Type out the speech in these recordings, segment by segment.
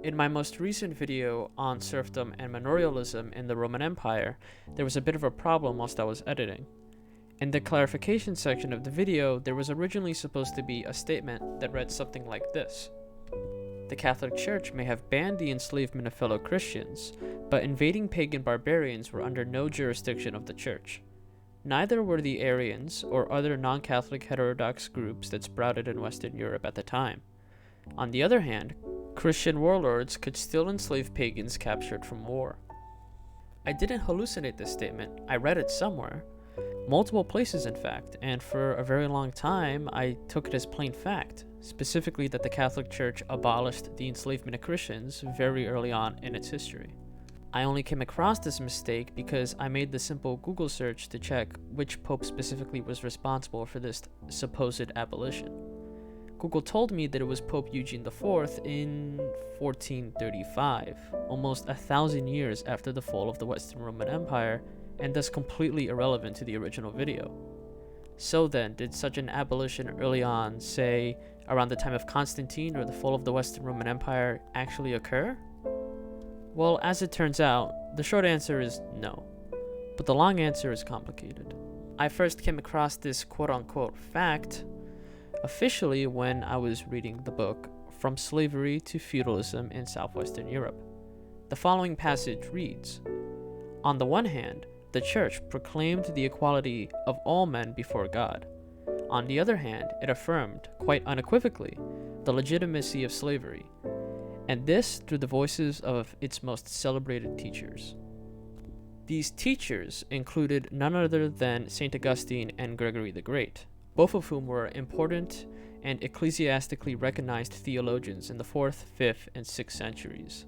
In my most recent video on serfdom and manorialism in the Roman Empire, there was a bit of a problem whilst I was editing. In the clarification section of the video, there was originally supposed to be a statement that read something like this. The Catholic Church may have banned the enslavement of fellow Christians, but invading pagan barbarians were under no jurisdiction of the Church. Neither were the Arians or other non-Catholic heterodox groups that sprouted in Western Europe at the time. On the other hand, Christian warlords could still enslave pagans captured from war. I didn't hallucinate this statement, I read it somewhere. Multiple places in fact, and for a very long time I took it as plain fact, specifically that the Catholic Church abolished the enslavement of Christians very early on in its history. I only came across this mistake because I made the simple Google search to check which pope specifically was responsible for this supposed abolition. Google told me that it was Pope Eugene IV in 1435, almost 1,000 years after the fall of the Western Roman Empire, and thus completely irrelevant to the original video. So then, did such an abolition early on, say, around the time of Constantine or the fall of the Western Roman Empire, actually occur? Well, as it turns out, the short answer is no, but the long answer is complicated. I first came across this quote-unquote fact officially when I was reading the book From Slavery to Feudalism in Southwestern Europe. The following passage reads, "On the one hand, the Church proclaimed the equality of all men before God. On the other hand, it affirmed, quite unequivocally, the legitimacy of slavery, and this through the voices of its most celebrated teachers." These teachers included none other than St. Augustine and Gregory the Great, both of whom were important and ecclesiastically recognized theologians in the 4th, 5th, and 6th centuries.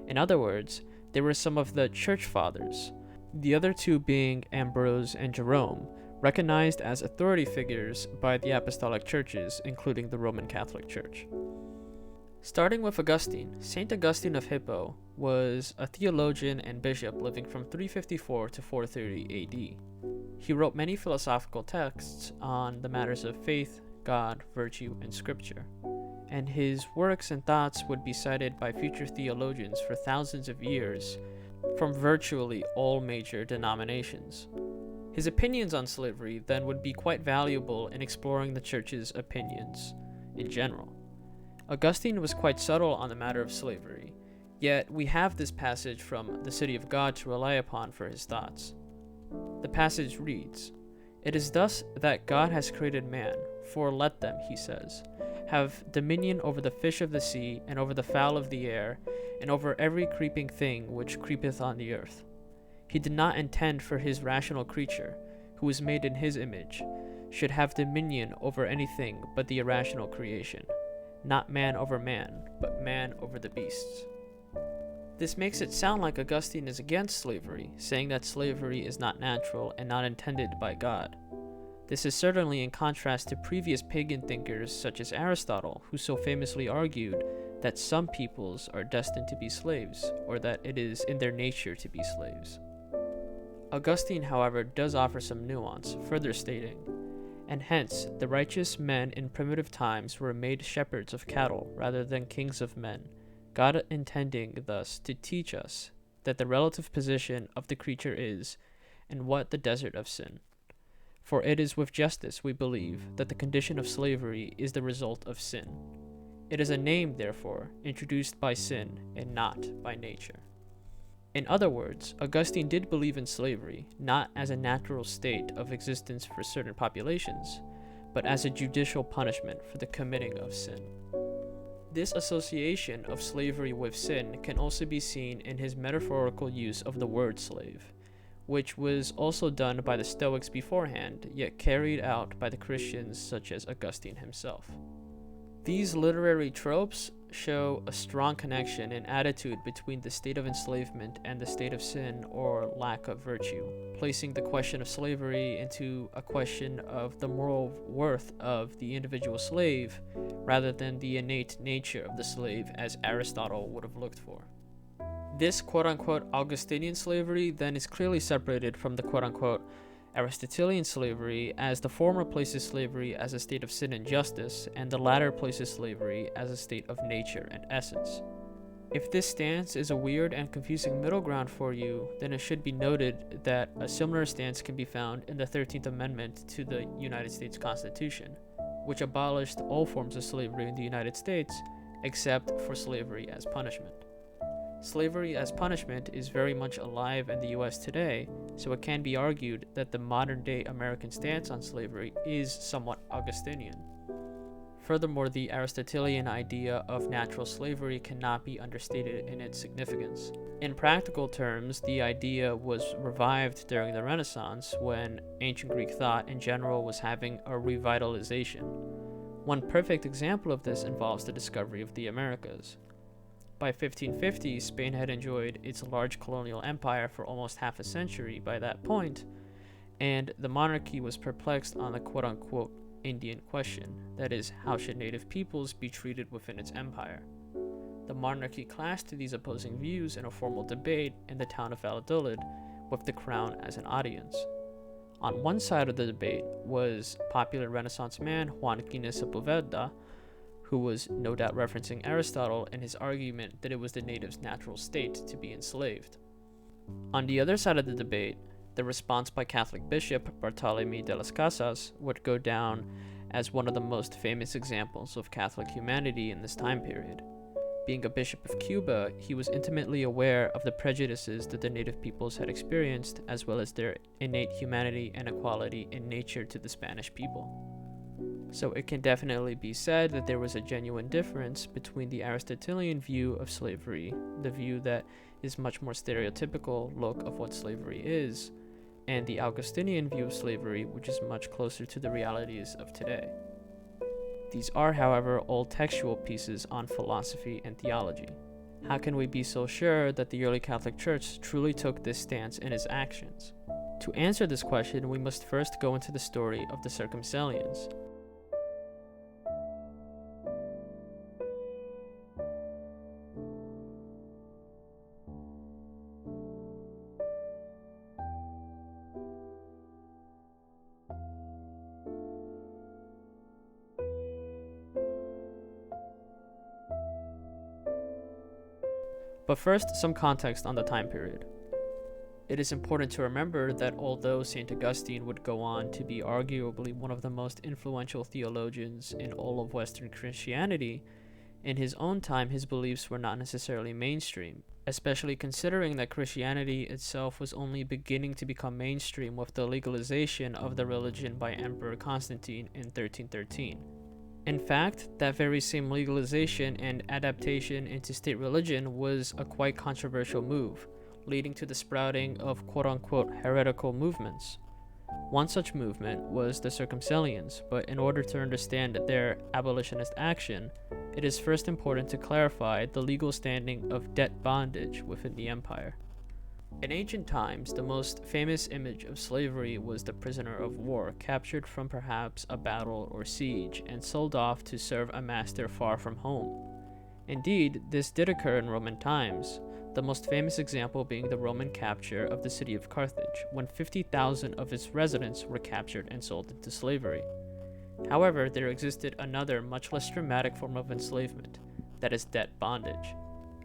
In other words, they were some of the Church Fathers, the other two being Ambrose and Jerome, recognized as authority figures by the apostolic churches, including the Roman Catholic Church. Starting with Augustine, St. Augustine of Hippo was a theologian and bishop living from 354 to 430 AD. He wrote many philosophical texts on the matters of faith, God, virtue, and scripture, and his works and thoughts would be cited by future theologians for thousands of years from virtually all major denominations. His opinions on slavery then would be quite valuable in exploring the Church's opinions in general. Augustine was quite subtle on the matter of slavery, yet we have this passage from the City of God to rely upon for his thoughts. The passage reads, "It is thus that God has created man, for let them, he says, have dominion over the fish of the sea, and over the fowl of the air, and over every creeping thing which creepeth on the earth. He did not intend for his rational creature, who was made in his image, should have dominion over anything but the irrational creation, not man over man, but man over the beasts." This makes it sound like Augustine is against slavery, saying that slavery is not natural and not intended by God. This is certainly in contrast to previous pagan thinkers such as Aristotle, who so famously argued that some peoples are destined to be slaves, or that it is in their nature to be slaves. Augustine, however, does offer some nuance, further stating, "And hence the righteous men in primitive times were made shepherds of cattle rather than kings of men, God intending thus to teach us that the relative position of the creature is, and what the desert of sin. For it is with justice, we believe, that the condition of slavery is the result of sin. It is a name, therefore, introduced by sin and not by nature." In other words, Augustine did believe in slavery, not as a natural state of existence for certain populations, but as a judicial punishment for the committing of sin. This association of slavery with sin can also be seen in his metaphorical use of the word slave, which was also done by the Stoics beforehand, yet carried out by the Christians such as Augustine himself. These literary tropes show a strong connection and attitude between the state of enslavement and the state of sin or lack of virtue, placing the question of slavery into a question of the moral worth of the individual slave rather than the innate nature of the slave as Aristotle would have looked for. This quote-unquote Augustinian slavery then is clearly separated from the quote-unquote Aristotelian slavery, as the former places slavery as a state of sin and justice, and the latter places slavery as a state of nature and essence. If this stance is a weird and confusing middle ground for you, then it should be noted that a similar stance can be found in the 13th Amendment to the United States Constitution, which abolished all forms of slavery in the United States except for slavery as punishment. Slavery as punishment is very much alive in the US today, so it can be argued that the modern-day American stance on slavery is somewhat Augustinian. Furthermore, the Aristotelian idea of natural slavery cannot be understated in its significance. In practical terms, the idea was revived during the Renaissance when ancient Greek thought in general was having a revitalization. One perfect example of this involves the discovery of the Americas. By 1550, Spain had enjoyed its large colonial empire for almost half a century by that point, and the monarchy was perplexed on the quote-unquote Indian question, that is, how should native peoples be treated within its empire? The monarchy clashed these opposing views in a formal debate in the town of Valladolid, with the crown as an audience. On one side of the debate was popular Renaissance man Juan Gines Sepulveda, who was no doubt referencing Aristotle in his argument that it was the native's natural state to be enslaved. On the other side of the debate, the response by Catholic Bishop Bartolomé de las Casas would go down as one of the most famous examples of Catholic humanity in this time period. Being a bishop of Cuba, he was intimately aware of the prejudices that the native peoples had experienced, as well as their innate humanity and equality in nature to the Spanish people. So it can definitely be said that there was a genuine difference between the Aristotelian view of slavery, the view that is much more stereotypical look of what slavery is, and the Augustinian view of slavery, which is much closer to the realities of today. These are, however, all textual pieces on philosophy and theology. How can we be so sure that the early Catholic Church truly took this stance in its actions? To answer this question, we must first go into the story of the Circumcellions. But first, some context on the time period. It is important to remember that although St. Augustine would go on to be arguably one of the most influential theologians in all of Western Christianity, in his own time his beliefs were not necessarily mainstream, especially considering that Christianity itself was only beginning to become mainstream with the legalization of the religion by Emperor Constantine in 1313. In fact, that very same legalization and adaptation into state religion was a quite controversial move, leading to the sprouting of quote-unquote heretical movements. One such movement was the Circumcellions, but in order to understand their abolitionist action, it is first important to clarify the legal standing of debt bondage within the empire. In ancient times, the most famous image of slavery was the prisoner of war, captured from perhaps a battle or siege, and sold off to serve a master far from home. Indeed, this did occur in Roman times, the most famous example being the Roman capture of the city of Carthage, when 50,000 of its residents were captured and sold into slavery. However, there existed another much less dramatic form of enslavement, that is debt bondage.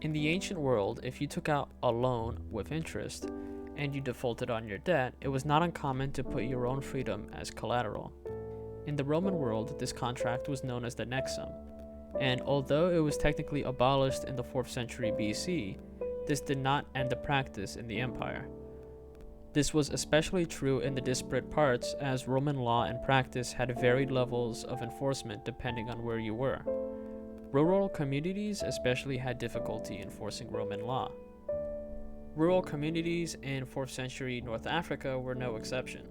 In the ancient world, if you took out a loan with interest and you defaulted on your debt, it was not uncommon to put your own freedom as collateral. In the Roman world, this contract was known as the nexum, and although it was technically abolished in the 4th century BC, this did not end the practice in the empire. This was especially true in the disparate parts, as Roman law and practice had varied levels of enforcement depending on where you were. Rural communities especially had difficulty enforcing Roman law. Rural communities in 4th century North Africa were no exception.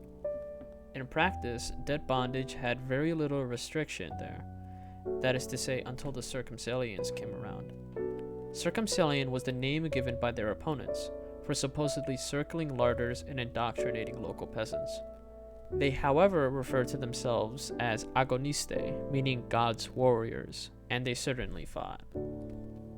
In practice, debt bondage had very little restriction there, that is to say until the Circumcellions came around. Circumcellion was the name given by their opponents for supposedly circling larders and indoctrinating local peasants. They, however, referred to themselves as agoniste, meaning God's warriors, and they certainly fought.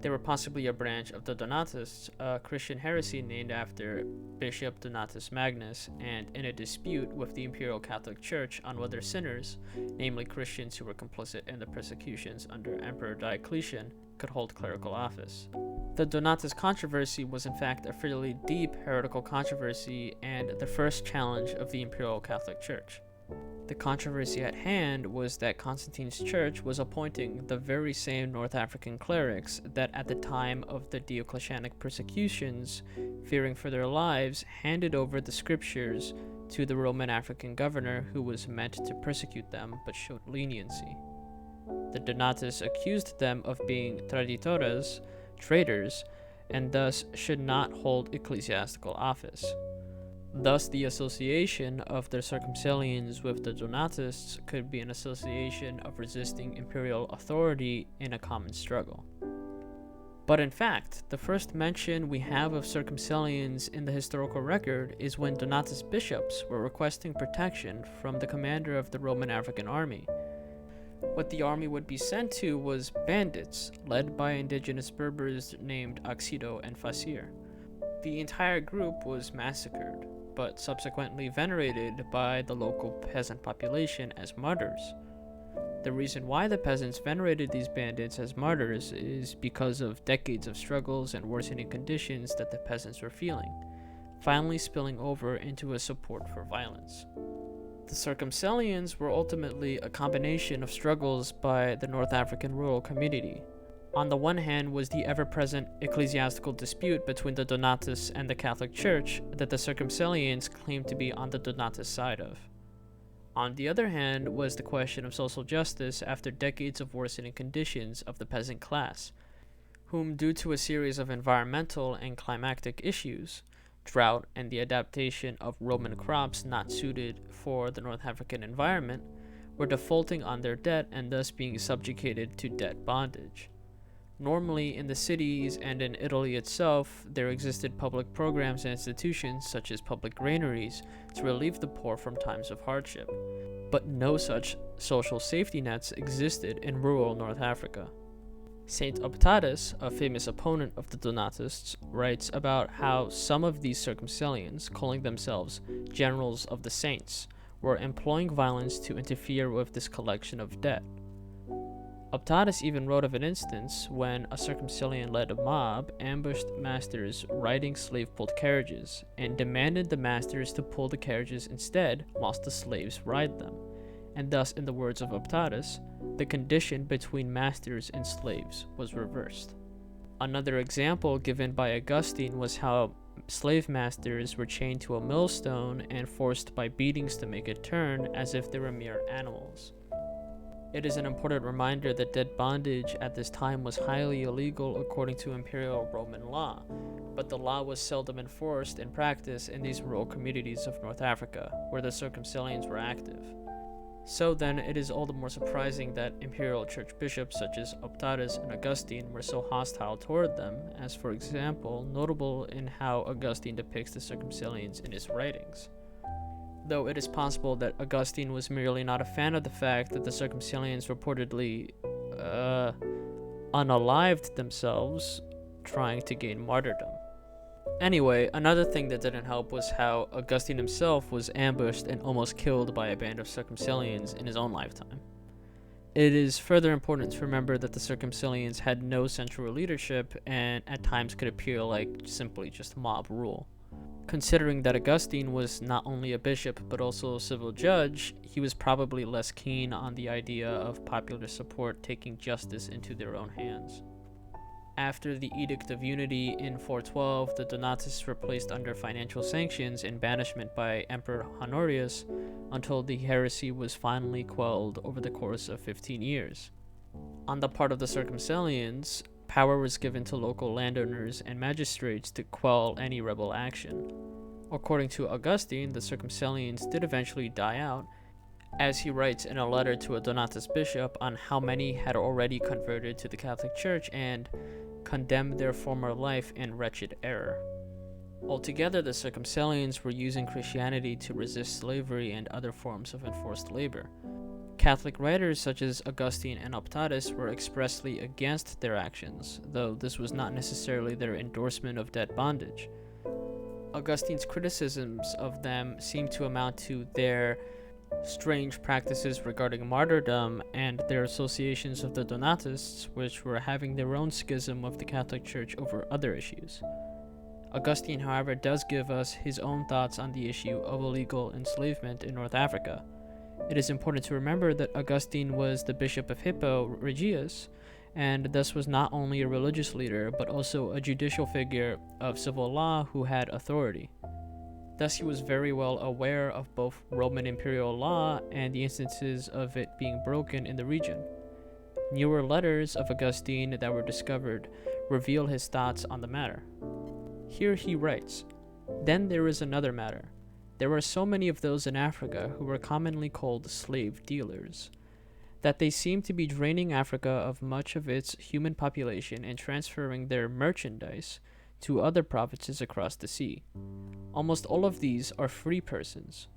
They were possibly a branch of the Donatists, a Christian heresy named after Bishop Donatus Magnus, and in a dispute with the Imperial Catholic Church on whether sinners, namely Christians who were complicit in the persecutions under Emperor Diocletian, could hold clerical office. The Donatist controversy was in fact a fairly deep heretical controversy and the first challenge of the Imperial Catholic Church. The controversy at hand was that Constantine's church was appointing the very same North African clerics that at the time of the Diocletianic persecutions, fearing for their lives, handed over the scriptures to the Roman African governor who was meant to persecute them but showed leniency. The Donatists accused them of being traditores, traitors, and thus should not hold ecclesiastical office. Thus, the association of the Circumcellions with the Donatists could be an association of resisting imperial authority in a common struggle. But in fact, the first mention we have of Circumcellions in the historical record is when Donatist bishops were requesting protection from the commander of the Roman African army. What the army would be sent to was bandits, led by indigenous Berbers named Axido and Fasir. The entire group was massacred, but subsequently venerated by the local peasant population as martyrs. The reason why the peasants venerated these bandits as martyrs is because of decades of struggles and worsening conditions that the peasants were feeling, finally spilling over into a support for violence. The Circumcellions were ultimately a combination of struggles by the North African rural community. On the one hand was the ever-present ecclesiastical dispute between the Donatists and the Catholic Church that the Circumcellions claimed to be on the Donatist side of. On the other hand was the question of social justice after decades of worsening conditions of the peasant class, whom, due to a series of environmental and climatic issues, drought and the adaptation of Roman crops not suited for the North African environment, were defaulting on their debt and thus being subjugated to debt bondage. Normally, in the cities and in Italy itself, there existed public programs and institutions such as public granaries to relieve the poor from times of hardship, but no such social safety nets existed in rural North Africa. Saint Optatus, a famous opponent of the Donatists, writes about how some of these Circumcellions, calling themselves generals of the saints, were employing violence to interfere with this collection of debt. Optatus even wrote of an instance when a Circumcellion-led mob ambushed masters riding slave-pulled carriages and demanded the masters to pull the carriages instead whilst the slaves ride them, and thus, in the words of Optatus, the condition between masters and slaves was reversed. Another example given by Augustine was how slave masters were chained to a millstone and forced by beatings to make it turn as if they were mere animals. It is an important reminder that debt bondage at this time was highly illegal according to imperial Roman law, but the law was seldom enforced in practice in these rural communities of North Africa, where the Circumcellions were active. So then, it is all the more surprising that imperial church bishops such as Optatus and Augustine were so hostile toward them, as for example, notable in how Augustine depicts the Circumcellions in his writings. Though it is possible that Augustine was merely not a fan of the fact that the Circumcellions reportedly unalived themselves trying to gain martyrdom. Anyway, another thing that didn't help was how Augustine himself was ambushed and almost killed by a band of Circumcellions in his own lifetime. It is further important to remember that the Circumcellions had no central leadership and at times could appear like simply just mob rule. Considering that Augustine was not only a bishop but also a civil judge, he was probably less keen on the idea of popular support taking justice into their own hands. After the Edict of Unity in 412, the Donatists were placed under financial sanctions and banishment by Emperor Honorius until the heresy was finally quelled over the course of 15 years. On the part of the Circumcellions, power was given to local landowners and magistrates to quell any rebel action. According to Augustine, the Circumcellions did eventually die out, as he writes in a letter to a Donatist bishop on how many had already converted to the Catholic Church and condemned their former life in wretched error. Altogether, the Circumcellions were using Christianity to resist slavery and other forms of enforced labor. Catholic writers such as Augustine and Optatus were expressly against their actions, though this was not necessarily their endorsement of debt bondage. Augustine's criticisms of them seem to amount to their strange practices regarding martyrdom and their associations of the Donatists, which were having their own schism of the Catholic Church over other issues. Augustine, however, does give us his own thoughts on the issue of illegal enslavement in North Africa. It is important to remember that Augustine was the bishop of Hippo Regius, and thus was not only a religious leader, but also a judicial figure of civil law who had authority. Thus, he was very well aware of both Roman imperial law and the instances of it being broken in the region. Newer letters of Augustine that were discovered reveal his thoughts on the matter. Here he writes, "Then there is another matter. There are so many of those in Africa who were commonly called slave dealers, that they seem to be draining Africa of much of its human population and transferring their merchandise to other provinces across the sea. Almost all of these are free persons.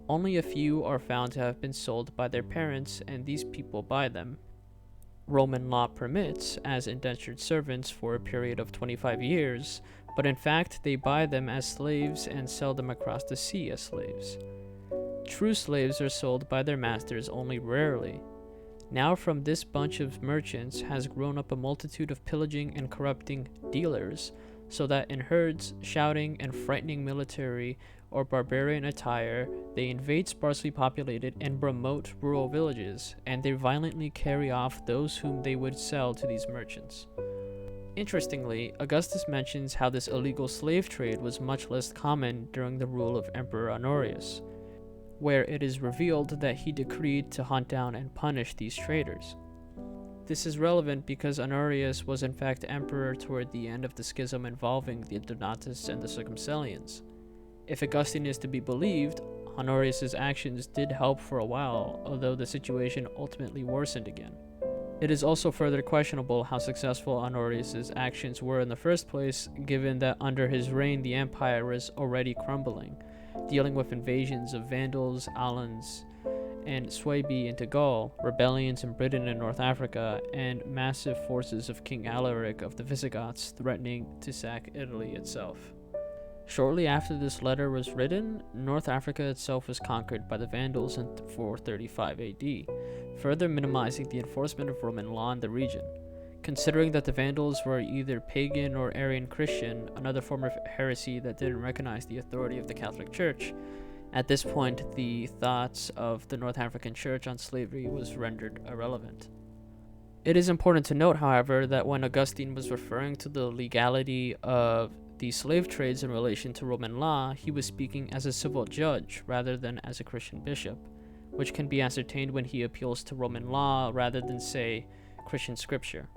Only a few are found to have been sold by their parents, and these people buy them. Roman law permits as indentured servants for a period of 25 years, but in fact they buy them as slaves and sell them across the sea as slaves. True slaves are sold by their masters only rarely. Now from this bunch of merchants has grown up a multitude of pillaging and corrupting dealers, so that in herds, shouting and frightening military or barbarian attire, they invade sparsely populated and remote rural villages, and they violently carry off those whom they would sell to these merchants." Interestingly, Augustus mentions how this illegal slave trade was much less common during the rule of Emperor Honorius, where it is revealed that he decreed to hunt down and punish these traders. This is relevant because Honorius was in fact emperor toward the end of the schism involving the Donatists and the Circumcellions. If Augustine is to be believed, Honorius's actions did help for a while, although the situation ultimately worsened again. It is also further questionable how successful Honorius's actions were in the first place, given that under his reign the empire was already crumbling, dealing with invasions of Vandals, Alans, and Suebi into Gaul, rebellions in Britain and North Africa, and massive forces of King Alaric of the Visigoths threatening to sack Italy itself. Shortly after this letter was written, North Africa itself was conquered by the Vandals in 435 AD, further minimizing the enforcement of Roman law in the region. Considering that the Vandals were either pagan or Arian Christian, another form of heresy that didn't recognize the authority of the Catholic Church, at this point the thoughts of the North African Church on slavery was rendered irrelevant. It is important to note, however, that when Augustine was referring to the legality of the slave trades in relation to Roman law, he was speaking as a civil judge rather than as a Christian bishop, which can be ascertained when he appeals to Roman law rather than, say, Christian scripture.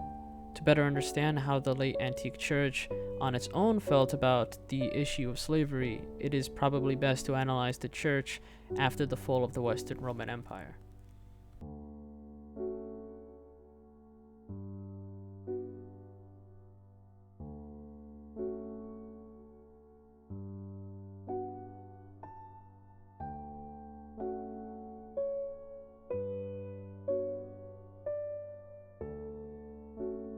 To better understand how the late antique church on its own felt about the issue of slavery, it is probably best to analyze the church after the fall of the Western Roman Empire.